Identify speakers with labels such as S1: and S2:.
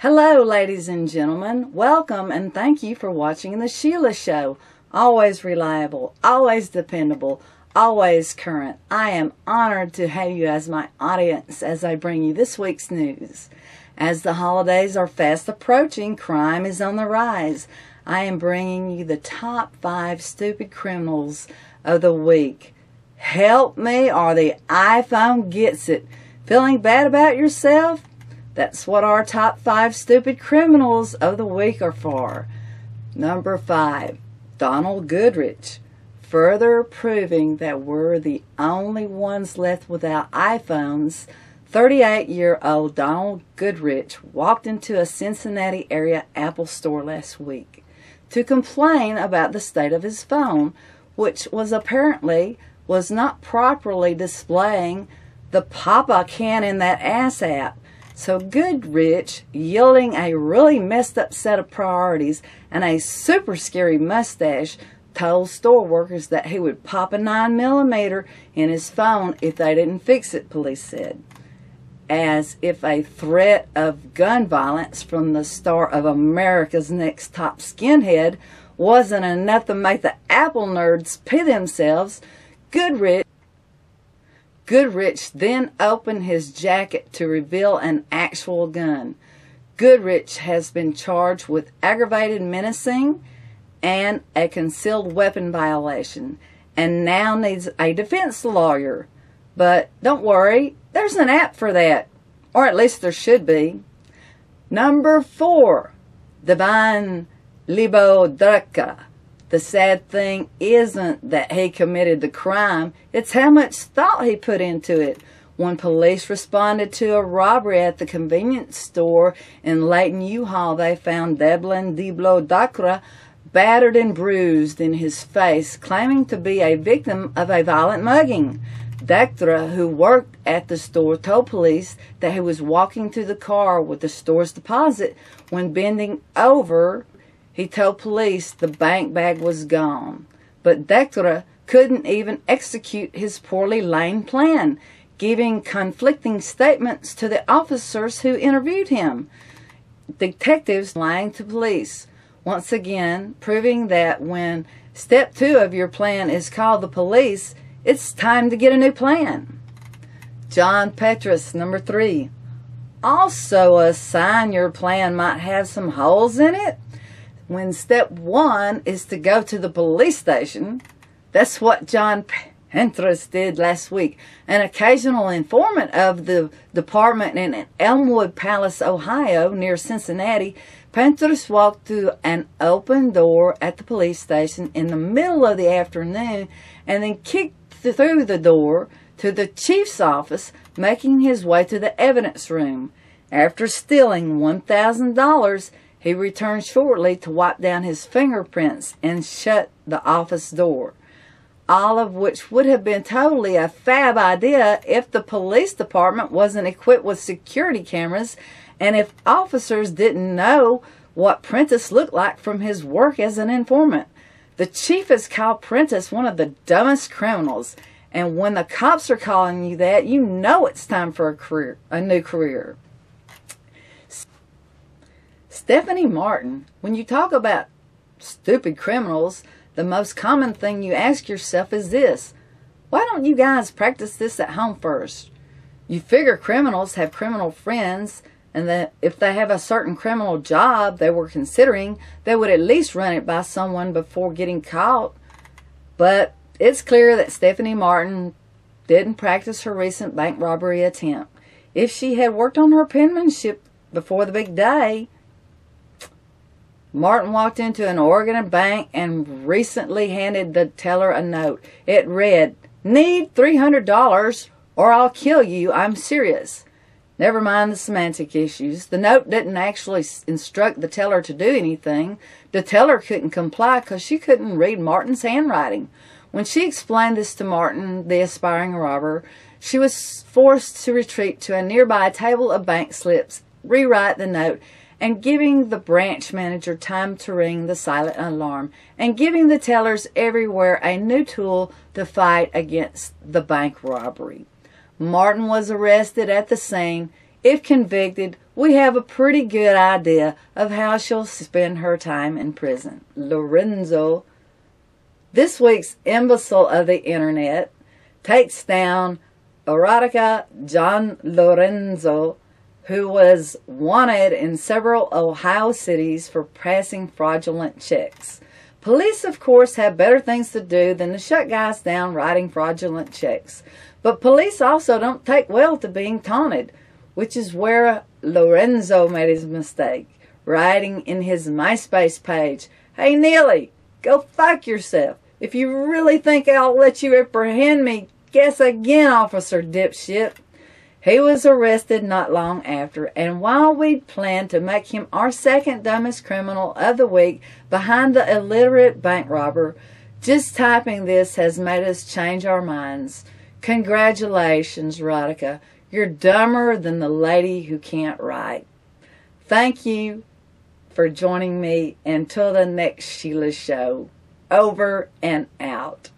S1: Hello, ladies and gentlemen. Welcome and thank you for watching The Sheila Show. Always reliable, always dependable, always current. I am honored to have you as my audience as I bring you this week's news. As the holidays are fast approaching, crime is on the rise. I am bringing you the top 5 stupid criminals of the week. Help me or the iPhone gets it. Feeling bad about yourself? That's what our top 5 stupid criminals of the week are for. Number 5, Donald Goodrich. Further proving that we're the only ones left without iPhones, 38-year-old Donald Goodrich walked into a Cincinnati area Apple store last week to complain about the state of his phone, which was not properly displaying the Papa Can in that ass app. So Goodrich, yielding a really messed up set of priorities and a super scary mustache, told store workers that he would pop a 9mm in his phone if they didn't fix it, police said. As if a threat of gun violence from the star of America's Next Top Skinhead wasn't enough to make the Apple nerds pee themselves, Goodrich then opened his jacket to reveal an actual gun. Goodrich has been charged with aggravated menacing and a concealed weapon violation, and now needs a defense lawyer. But don't worry, there's an app for that, or at least there should be. Number 4, Divine Libodreka. The sad thing isn't that he committed the crime, it's how much thought he put into it. When police responded to a robbery at the convenience store in Layton, Utah, they found Devlin Libodreka battered and bruised in his face, claiming to be a victim of a violent mugging. Dactra, who worked at the store, told police that he was walking to the car with the store's deposit. When bending over, he told police the bank bag was gone. But Dactra couldn't even execute his poorly laid plan, giving conflicting statements to the officers who interviewed him. Detectives lying to police, once again proving that when step 2 of your plan is call the police, it's time to get a new plan. John Petrus, number 3. Also a sign your plan might have some holes in it. When step 1 is to go to the police station, that's what John Petrus did last week. An occasional informant of the department in Elmwood Palace, Ohio, near Cincinnati, Petrus walked through an open door at the police station in the middle of the afternoon and then kicked through the door to the chief's office, making his way to the evidence room. After stealing $1,000, he returned shortly to wipe down his fingerprints and shut the office door. All of which would have been totally a fab idea if the police department wasn't equipped with security cameras and if officers didn't know what Prentice looked like from his work as an informant. The chief has called Prentice one of the dumbest criminals, and when the cops are calling you that, you know it's time for a new career. Stephanie Martin. When you talk about stupid criminals, the most common thing you ask yourself is this: why don't you guys practice this at home first? You figure criminals have criminal friends, and that if they have a certain criminal job they were considering, they would at least run it by someone before getting caught. But it's clear that Stephanie Martin didn't practice her recent bank robbery attempt. If she had worked on her penmanship before the big day. Martin walked into an Oregon bank and recently handed the teller a note. It read, "Need $300 or I'll kill you. I'm serious." Never mind the semantic issues. The note didn't actually instruct the teller to do anything. The teller couldn't comply because she couldn't read Martin's handwriting. When she explained this to Martin, the aspiring robber, she was forced to retreat to a nearby table of bank slips, rewrite the note, and giving the branch manager time to ring the silent alarm, and giving the tellers everywhere a new tool to fight against the bank robbery. Martin was arrested at the scene, If convicted, we have a pretty good idea of how she'll spend her time in prison. Lorenzo, this week's imbecile of the internet, takes down erotica John Lorenzo, who was wanted in several Ohio cities for passing fraudulent checks. Police, of course, have better things to do than to shut guys down writing fraudulent checks. But police also don't take well to being taunted, which is where Lorenzo made his mistake, writing in his MySpace page, "Hey Neely, go fuck yourself. If you really think I'll let you apprehend me, guess again, officer dipshit." He was arrested not long after, and while we'd planned to make him our second dumbest criminal of the week behind the illiterate bank robber, just typing this has made us change our minds. Congratulations, Rodica. You're dumber than the lady who can't write. Thank you for joining me until the next Sheila show. Over and out.